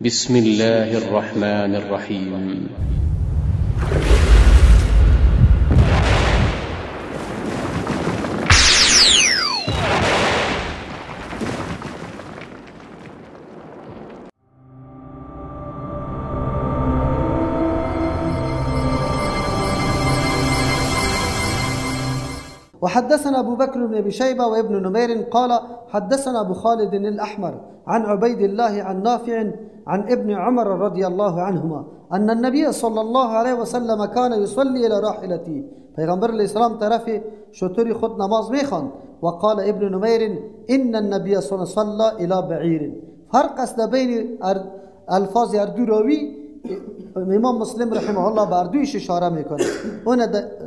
بسم الله الرحمن الرحيم. وحدثنا أبو بكر بن أبي شيبة وابن نمير قال حدثنا أبو خالد الأحمر عن عبيد الله عن نافع عن ابن عمر رضي الله عنهما أن النبي صلى الله عليه وسلم كان يصلي إلى راحلته. پیغمبر علیه السلام طرف شتری خود نماز میخواند. و قال ابن نمير إن النبي صلى الله عليه وسلم صلى إلى بعير. فرق است بین الفاظ اردو راوی. امام مسلم رحمه الله به اردویش اشاره میکنه. اون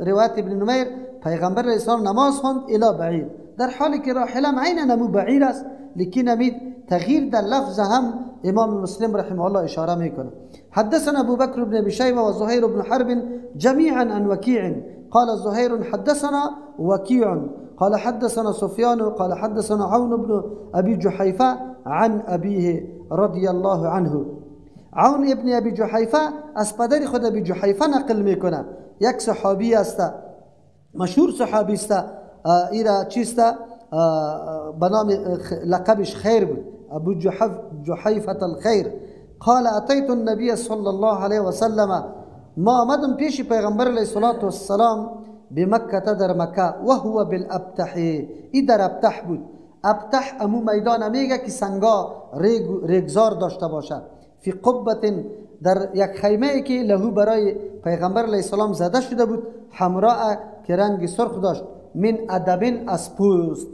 روایت ابن نمیر پیغمبر علیه السلام نماز خواند الی بعیر، در حالی که راحله عین نمو بعیر است، لیکن امید تغییر در لفظ هم امام مسلم رحمه الله اشاره میکنه. حدثنا ابو بكر بن ابي شيبه وزهير بن حرب جميعا عن وكيع قال زهير حدثنا وكيع قال حدثنا سفيان قال حدثنا عون بن ابي جحيفه عن ابيه رضي الله عنه. عون ابن ابي جحيفه از پدر خود ابي جحيفه نقل میکنه، یک صحابی است، مشهور صحابی است. ایرا چیست؟ به نام لقبش خیر بود، ابو جحیفة الخیر. قال اتیت النبی صلی الله علیه و سلم، ما آمدم پیش پیغمبر علیه الصلاة والسلام بمکه در مکه و هو بالابتح. ای در ابتح بود. ابتح امو میدان میگه که سنگا ریگزار داشته باشد. فی قبة، در یک خیمه ای که لهو برای پیغمبر علیه السلام زده شده بود، حمراء که رنگ سرخ داشت، من ادب از پوست.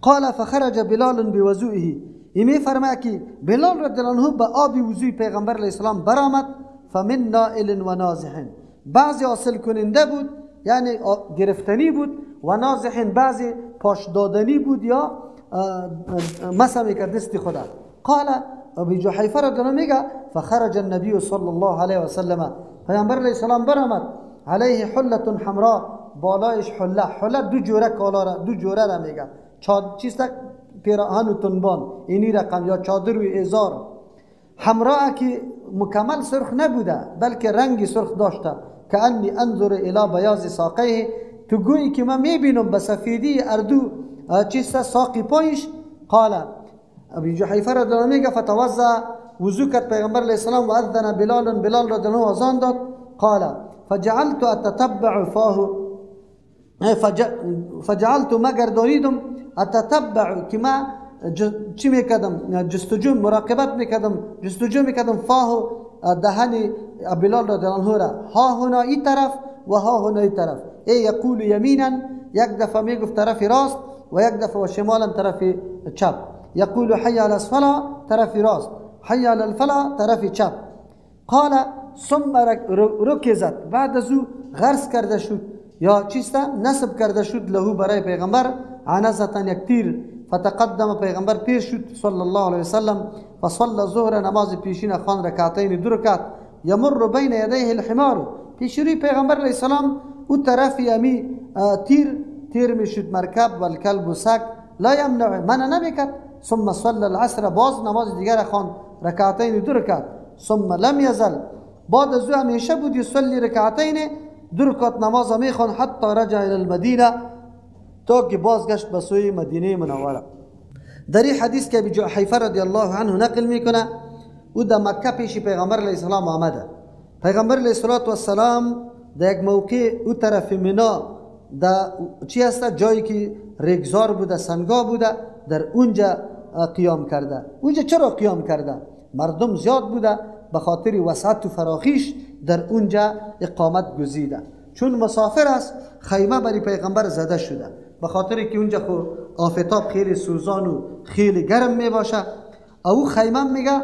قال فخرج بلال بوضوئه. ایمی فرماید که بلال رضی الله عنه به آب وضوی پیغمبر علیه السلام برآمد. فمن نائل و نازح، بعضی حاصل کننده بود یعنی گرفتنی بود، و نازح بعضی پاش دادنی بود یا مسح میکرد دست خدا. قال ابو جحیفه رضی الله عنه میگه فخرج النبی صلی الله علیه و سلم، پیغمبر علیه السلام برآمد، علیه حلة حمراء، بالایش حله دو جوره کالا را، دو جوره را میگه، چیست؟ پیراهن و تنبان، اینی رقم، یا چادر و ازار. حمراء که مکمل سرخ نبوده بلکه رنگی سرخ داشته، که انی انظر الی بیاض ساقیه، تو گویی که من میبینم به سفیدی اردو چیست ساقی پایش. قال ابی جحیفه رضی الله عنه میگه فتوضا، وضو کرد پیغمبر علیه السلام، و اذن بلال رضی الله عنه اذان داد. قال فجعلت اتتبع فاه، فجعلت ما گردانیدم اتتبع که ما چی میکردم؟ جستجو، مراقبت میکردم، جستجو میکردم فاه، دهن بلال رضی الله عنه را، ها هنا ای طرف و ها هنا ای طرف. ای یقول یمینا، یک دفعه میگفت طرف راست و یک دفعه و شمالا طرف چپ. یقول حی علی الصلاة طرف راست، حی علی الفلاح طرف چپ. قال ثم رکزت، بعد از او غرس کرده شد یا چیست نصب کرده شد لهو برای پیغمبر، عنزتن یک تیر. فتقدم، پیغمبر پیر شد صلی الله علیه وسلم، فصلى ظهر، نماز پیشین خوان رکعتین، دو رکعت. یمر بین یدیه الحمار، پیش روی پیغمبر علیه السلام او طرفی امی تیر میشد مرکب، و الکلب و سگ لا یمنع، منع نمیکرد. ثم صلى العصر، باز نماز دیگر خوان رکعتین، دو رکعت. ثم لم یزل، بعد از او همیشه بود یصلی رکعتین، دو رکعت نماز میخوان، حتی رجع الى المدینه، تا که بازگشت به سوی مدینه منوره. در این حدیث که ابی جحیفه رضی الله عنه نقل میکنه، او در مکه پیش پیغمبر علیه السلام آمده. پیغمبر علیه السلام در یک موقع او طرف منا، در چی هست جایی که ریگزار بوده، سنگا بوده، در اونجا قیام کرده. اونجا چرا قیام کرده؟ مردم زیاد بوده، به خاطر وسعت و فراخیش در اونجا اقامت گزیده. چون مسافر است، خیمه برای پیغمبر زده شده، به خاطر که اونجا خو آفتاب خیلی سوزان و خیلی گرم می باشه. او خیمه میگه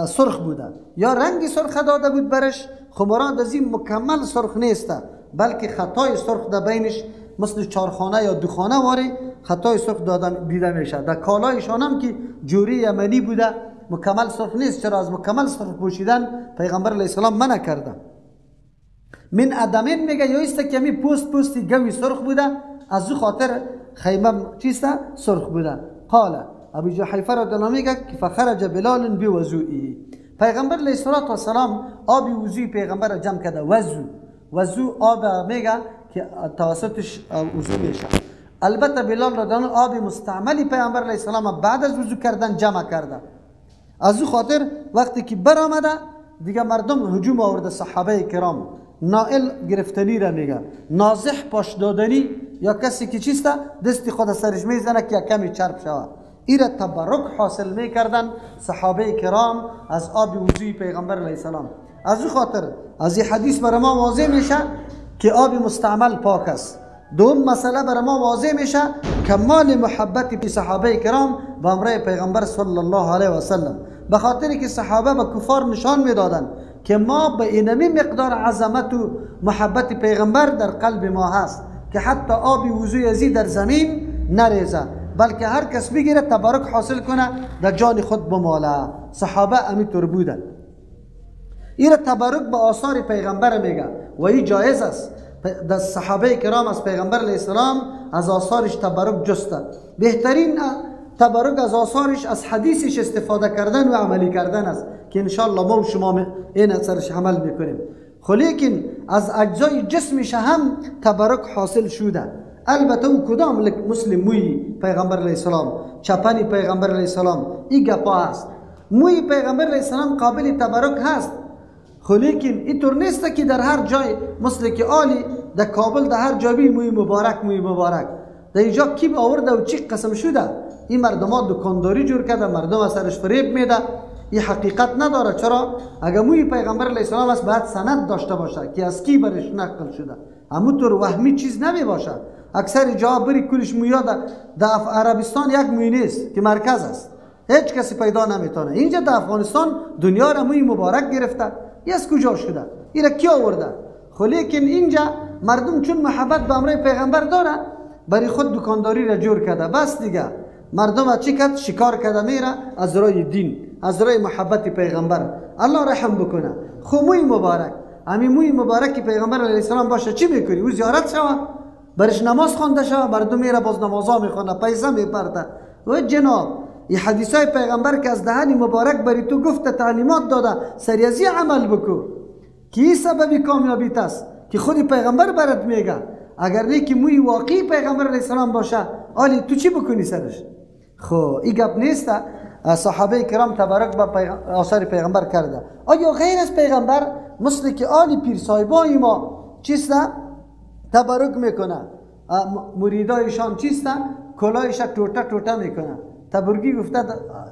سرخ بوده، یا رنگی سرخ داده بود برش، خو مراد از این مکمل سرخ نیسته، بلکه خطای سرخ در بینش مثل چارخانه یا دوخانه واری خطای سرخ دیده میشه. در کالایشان هم که جوری یمنی بوده، مکمل سرخ نیست. چرا از مکمل سرخ پوشیدن پیغمبر علیه السلام منع کرده. من ادمین میگه یا است که می پوستی گوی سرخ بوده، از او خاطر خیمه چیسته سرخ بوده. قال ابو جحیفه رضی الله عنه میگه که فخرج بلال بوضوئه، پیغمبر علیه الصلاه و السلام آب وضوی پیغمبر را جمع کرده. وضو آب میگه که توسطش وضو میشه. البته بلال رضی الله عنه آب مستعملی پیغمبر علیه السلام بعد از وضو کردن جمع کرده. از او خاطر وقتی که برآمده دیگه مردم هجوم آورده صحابه کرام، نائل گرفتنی را میگه، نازح پاش دادنی، یا کسی که چیسته دستی خود سرش میزنه که کمی چرب شود. ایره تبرک حاصل میکردن صحابه کرام از آب وضوی پیغمبر علیه السلام. از او خاطر از این حدیث برای ما واضح میشه که آب مستعمل پاک است. دوم مسئله برای ما واضح میشه کمال محبت پی صحابه کرام با امر پیغمبر صلی الله علیه و سلم، به خاطری که صحابه به کفار نشان میدادن که ما به اینمی مقدار عظمت و محبت پیغمبر در قلب ما هست که حتی آب وضوی ازی در زمین نریزه، بلکه هر کس بگیره تبارک حاصل کنه در جان خود بماله. صحابه امیطور بودن. این تبارک به آثار پیغمبر میگه و این جایز است. در صحابه کرام از پیغمبر علیه السلام از آثارش تبارک جسته. بهترین تبارک از آثارش از حدیثش استفاده کردن و عملی کردن است که انشاءالله ما و شما این اثرش عمل میکنیم. لیکن از اجزای جسمش هم تبارک حاصل شده. البته او کدام مسلم موی پیغمبر علیه السلام، چپنی پیغمبر علیه السلام، این گپا هست. موی پیغمبر علیه السلام قابل تبارک هست، لیکن اینطور نیست که در هر جای مثل که آلی در کابل در هر جایی موی مبارک در اینجا کی آورده و چی قسم شده؟ این مردم ها دکانداری جور کرده، مردم از سرش فریب میده. این حقیقت نداره. چرا؟ اگر موی پیغمبر علیه السلام است باید سند داشته باشه که از کی برش نقل شده. همونطور وهمی چیز نمی باشه. اکثر جا بری کلش مویا در عربستان یک موی نیست که مرکز است، هیچ کسی پیدا نمیتونه. اینجا در افغانستان دنیا را موی مبارک گرفته. این از کجا شده؟ این را کی آورده؟ لیکن اینجا مردم چون محبت به امر پیغمبر داره برای خود دکانداری را جور کرده. بس دیگه مردم چی کرد؟ شکار کرده میره از رای دین، از رای محبت پیغمبر. الله رحم بکنه. موی مبارک، همین موی مبارک پیغمبر علیه السلام باشه چی میکنی؟ او زیارت شوه، برش نماز خوانده شوه، مردم میره باز نمازا میخونه، پیسه میپرده. و جناب این حدیثای پیغمبر که از دهن مبارک بری تو گفته، تعلیمات داده، سریازی عمل بکو که این سببی کامیابی است که خودی پیغمبر برات میگه. اگر نه که موی واقعی پیغمبر علیه السلام باشه آلی تو چی بکنی سرش؟ این گپ نیست. صحابه کرام تبارک به آثار پیغمبر کرده. آیا غیر از پیغمبر مثل که آلی پیر صاحبای ما چیسته تبارک میکنه؟ مریدایشان چیسته کلایش ټوټه ټوټه میکنه. تبرگی گفته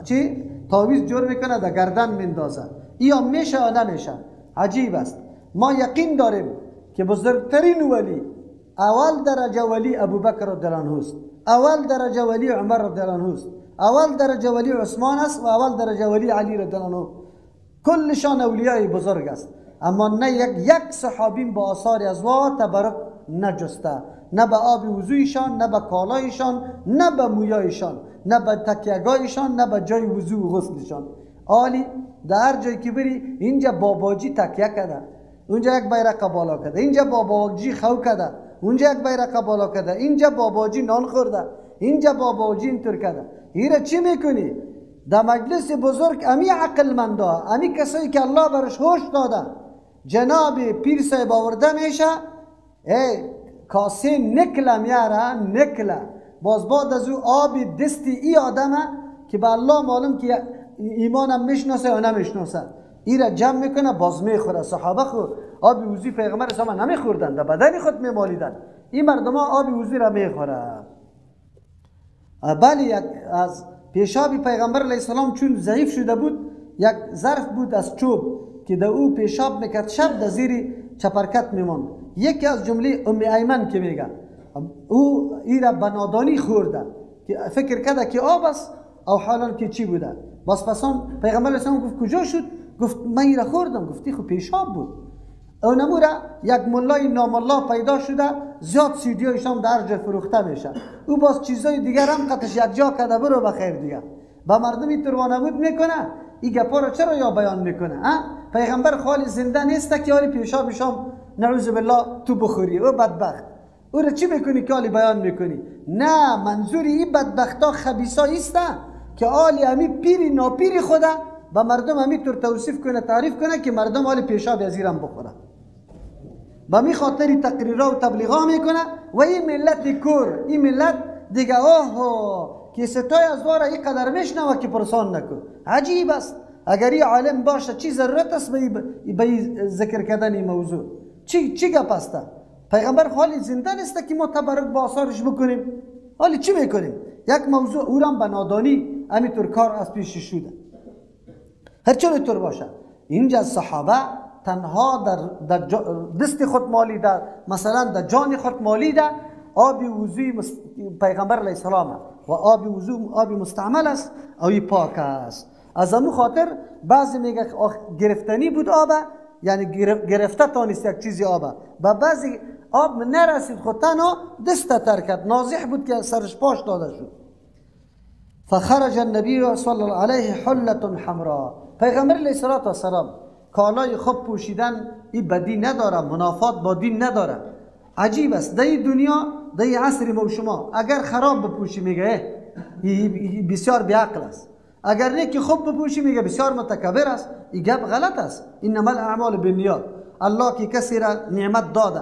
چی؟ تاویز جور میکنه در گردن میندازه. یا میشه یا نمیشه؟ عجیب است. ما یقین داریم که بزرگترین ولی، اول درجه ولی ابوبکر رضی الله عنه است، اول درجه ولی عمر رضی الله عنه است، اول درجه ولی عثمان است و اول درجه ولی علی رضی الله عنه. کلشان اولیای بزرگ است. اما نه یک صحابی با آثار از وا تبارک نجسته، نه به آب وضویشان، نه به کالایشان، نه به مویایشان، نه به تکیهگاهشان، نه به جای وضو و غسلشان. آلی در هر جایی که بری اینجا باباجی تکیه کرده، اونجا یک بیرق بالا کرده، اینجا باباجی خو کرده، اونجا یک بیرق بالا کرده، اینجا باباجی نان خورده، اینجا باباجی اینطور کرده. ایره چی میکنی؟ در مجلس بزرگ امی عقلمندا، امی کسایی که الله برش هوش داده، جناب پیر صاحب آورده میشه، کاسه نکله میاره، نکله باز بعد از او آب دستی ای آدمه که به الله معلوم که ایمانم میشناسه یا نمیشناسه، ای را جمع میکنه باز میخوره. صحابه خود آب وضوی پیغمبر اسلام نمیخوردن، در بدن خود میمالیدن. این مردم ها آب وضوی را میخوره. بلی از پیشاب پیغمبر علیه السلام چون ضعیف شده بود، یک ظرف بود از چوب که در او پیشاب میکرد، شب در زیر چپرکت میماند. یکی از جمله ام ایمن که میگه او ای را بنادانی خورده که فکر کرده که آب است او حالا که چی بوده. باز پسان پیغمبر علیه السلام گفت کجا شد؟ گفت من ای را خوردم. گفتی خب پیشاب بود. اونمو را یک ملای نامالله پیدا شده، زیاد سیدیایش هم در جا فروخته میشه. او باز چیزای دیگر هم قطعش یک جا کده برو بخیر دیگه. با مردمی تروانمود میکنه. این گپا را چرا یا بیان میکنه؟ پیغمبر خالی زنده نیست که یاری پیشابش هم نعوذ بالله تو بخوری. او بدبخت. او را چی میکنی که حالی بیان میکنی؟ نه، منظوری این بدبختا خبیثا ایسته. که آلی امی پیری ناپیری خوده به مردم امی طور توصیف کنه تعریف کنه که مردم آلی پیشاب ازیرم بخوره. با می خاطری تقریرها و تبلیغا میکنه و این ملت کور، این ملت دیگه که ستای از داره این قدر میشنوه که پرسان نکن. عجیب است. اگر این عالم باشه چی ضرورت است به ذکر کردن این موضوع؟ چی گپ است؟ پیغمبر خالی زنده نیست که ما تبرک با آثارش بکنیم. حالی چی میکنیم؟ یک موضوع او را به نادانی همینطور کار از پیش شده. هر چون طور باشه اینجا صحابه تنها در دست خود مالیده، مثلا در جان خود مالیده آب وضوی پیغمبر علیه السلام و آب وضو آب مستعمل است او پاک است. از همون خاطر بعضی میگه گرفتنی بود آب، یعنی گرفته تانست یک چیزی آب، و بعضی آب نرسید خود تنها دست ترکت نازح بود که سرش پاش داده شد. فخرج النبی صلی الله علیه حلة حمراء. پیغمبر علیه السلام کالای خوب پوشیدن این بدی نداره، منافات با دین نداره. عجیب است در این دنیا در این عصر ما شما اگر خراب بپوشی میگه بسیار بیعقل است، اگر نیکی خوب بپوشی میگه بسیار متکبر است. این گپ غلط است. انما الاعمال بالنیات. الله که کسی را نعمت داده،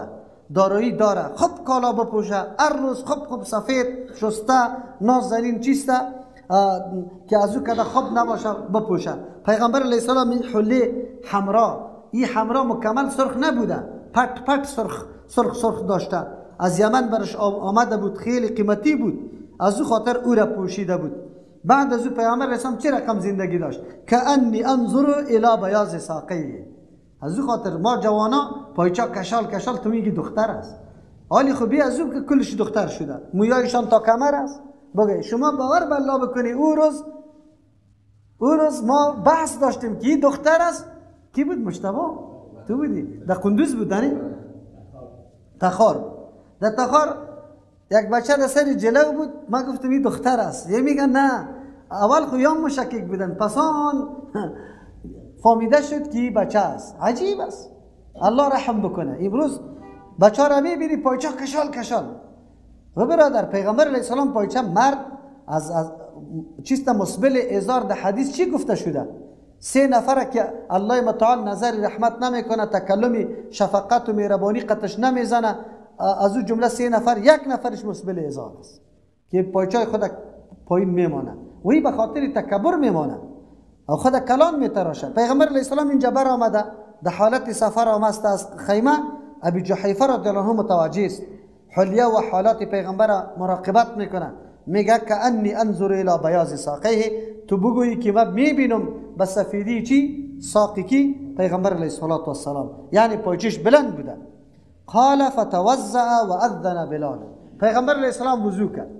دارایی داره، خوب کالا بپوشه، هر روز خوب سفید شسته نازنین چیسته که از او کده خوب نباشه بپوشه. پیغمبر علیه السلام این حله حمرا، این حمرا مکمل سرخ نبوده، پت سرخ داشته، از یمن برش آمده بود، خیلی قیمتی بود، از او خاطر او را پوشیده بود. بعد از او پیغمبر علیه السلام چه رقم زندگی داشت؟ کأنی انظر الی بیاض ساقیه. از او خاطر ما جوانا پایچا کشال تو میگی دختر است، حالی خوبی از او که کلش دختر شده، مویایشان تا کمر است. بگه شما باور به الله بکنی او روز ما بحث داشتیم که این دختر است. کی بود؟ مجتبی تو بودی؟ در قندوز بود دانی؟ تخار. در تخار یک بچه در سر جلو بود، ما گفتم این دختر است. یه میگن نه، اول خویام مشکک بودن، پسان فهمیده شد که این بچه است. عجیب است. الله رحم بکنه. امروز بچه را میبینی پایچه کشال. و برادر پیغمبر علیه السلام پایچه مرد از چیست مسبل ازار در حدیث چی گفته شده؟ 3 نفر که الله متعال نظر رحمت نمیکنه، تکلم شفقت و مهربانی قطش نمیزنه، از او جمله 3 نفر، 1 نفرش مسبل ازار است که پایچه خود پایین میمانه و این به خاطر تکبر میمانه و خود کلان میتراشه. پیغمبر علیه السلام اینجا بر آمده در حالت سفر آمده از خیمه، ابی جحیفه رضی الله عنه متوجه است، حلیه و حالات پیغمبر مراقبت میکنه، میگه که انی انظر الی بیاض ساقیه، تو بگویی که من میبینم به سفیدی چی؟ ساقی کی؟ پیغمبر علیه السلام، یعنی پایچش بلند بوده. قال فتوضع و اذن بلال. پیغمبر علیه السلام وضو کرد،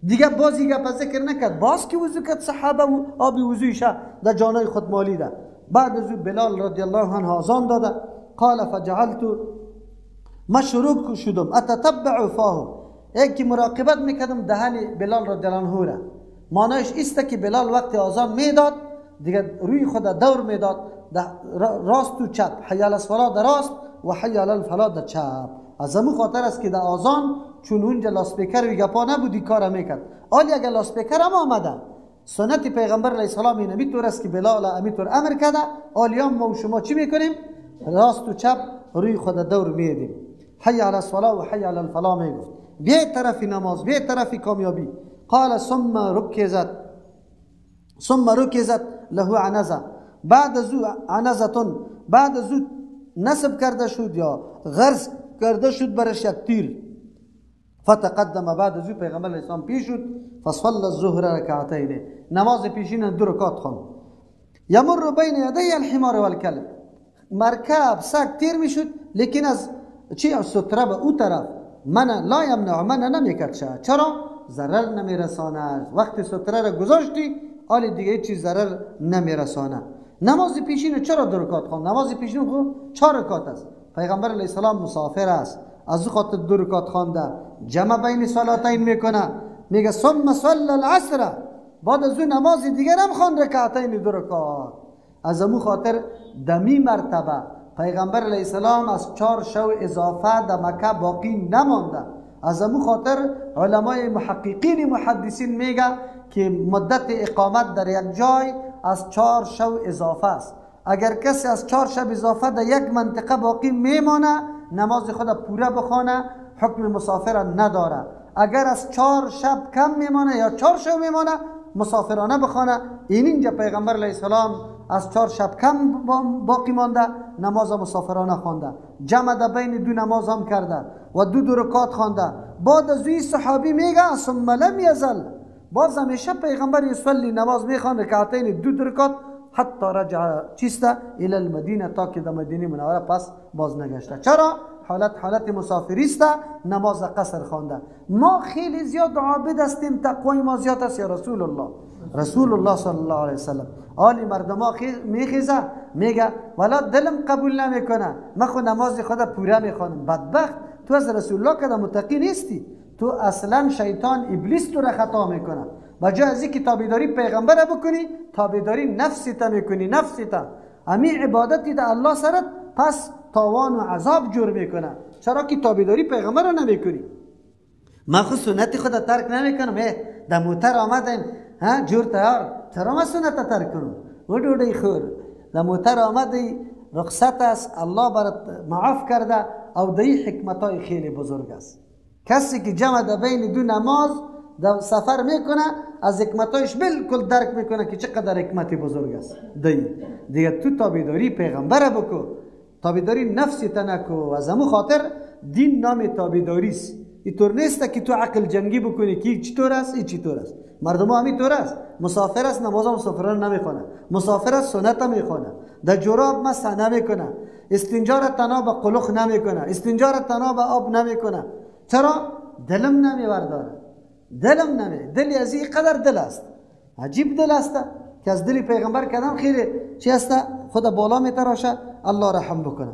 دیگه بازی گپ ذکر نکرد، باز که وضو کرد صحابه و آبی وضویش در جانای خود مالیده. بعد از بلال رضی الله عنه آذان داده. قال فجعلت، ما شروع شدم اتتبع فاه، یکی مراقبت میکردم دهن بلال رضی الله عنه را. معنیش است که بلال وقت آذان میداد دیگه روی خود دور میداد، راست و چپ، حی علی الصلاه در راست و حی علی الفلاح در چپ. از همون خاطر است که در آذان چون اونجا لاسپیکر و گپا نبودی کار میکرد. حالی اگر لاسپیکر هم آمده، سنت پیغمبر علیه السلام این میطور است که بلال امیطور امر کرده، حالیام ما و شما چی میکنیم؟ راست و چپ روی خود دور میدیم، حی علی الصلاه و حی علی الفلاح میگفت. به طرف نماز، به طرف کامیابی. قال ثم رکزت له عنزه، بعد از او عنزتون، بعد از او نصب کرده شد یا غرز کرده شد برش یک تیر. فتقدم، بعد از او پیغمبر علیه السلام پیش شد. فصلى الظهر رکعتین، نماز پیشین 2 رکعت خواند. یمر بین یدی الحمار والکلب، مرکب سگ تیر میشد لیکن از چی؟ از ستره به او طرف. من لا یمنع، من نمیکرد. چرا؟ ضرر نمیرساند. وقتی ستره را گذاشتی حالی دیگه هیچ چیز ضرر نمیرسانه. نماز پیشین چرا 2 رکعت خواند؟ نماز پیشین خود 4 رکعت است. پیغمبر علیه السلام مسافر است، از او خاطر 2 رکعت خوانده. جمع بین صلاتین میکنه، میگه ثم صلی العصر، بعد از او نماز دیگر هم خواند رکعتین 2 رکعت. از امو خاطر دمی مرتبه پیغمبر علیه السلام از 4 شو اضافه در مکه باقی نمانده. از امو خاطر علمای محققین محدثین میگه که مدت اقامت در یک جای از 4 شب اضافه است. اگر کسی از 4 شب اضافه در یک منطقه باقی میمانه نماز خود پوره بخونه، حکم مسافر نداره. اگر از 4 شب کم میمانه یا 4 شب میمانه مسافرانه بخونه. اینجا پیغمبر علیه السلام از 4 شب کم باقی مانده نماز مسافرانه خوانده، جمع در بین دو نماز هم کرده و دو رکعت خوانده. بعد از این صحابی میگه ثم لم یزل، باز همیشه پیغمبر یصلی نماز میخوان رکعتین 2 رکعت حتی رجع چیسته الى المدینه، تا که در مدینه منوره پس باز نگشته. چرا؟ حالت مسافری است، نماز قصر خوانده. ما خیلی زیاد عابد هستیم، تقوای ما زیاد است یا رسول الله صلی الله علیه وسلم. حالی مردم ها میخیزه میگه ولی دلم قبول نمیکنه، من خود نماز خود پوره میخوانم. بدبخت، تو از رسول الله که متقی نیستی، تو اصلا شیطان ابلیس تو را خطا میکنه. بجای از اینکه تابعداری پیغمبر بکنی تابعداری نفست میکنی. نفست امی عبادتی ده الله سرت پس تاوان و عذاب جور میکنه. چرا که تابعداری پیغمبر رو نمیکنی؟ من خود سنت خود ترک نمیکنم. در موتر آمدیم جور تیار، چرا من سنت ترک کنم؟ و دوڑی خور در موتر آمدی رخصت است، الله برات معاف کرده. او دی حکمتای خیلی بزرگ است. کسی که جمع در بین دو نماز در سفر میکنه از حکمتایش بالکل درک میکنه که چقدر حکمتی بزرگ است. دیگه تو تابعداری پیغمبر بکو، تابعداری نفسی تنکو. از همون خاطر دین نام تابعداری است. اینطور نیست که تو عقل جنگی بکنی که چطور است این چطور است. مردم همین طور است. مسافر است نماز مسافران نمیخونه، مسافر است سنت میخونه، در جراب مست نمیکنه، استنجا را تنها به قلوخ نمیکنه، استنجا را تنها به آب نمیکنه. چرا؟ دلم نمیبرداره. دلم نمی، دلی از این قدر دل است، عجیب دل است که از دل پیغمبر کدام خیلی چی است خدا بالا میتراشه. الله رحم بکنه.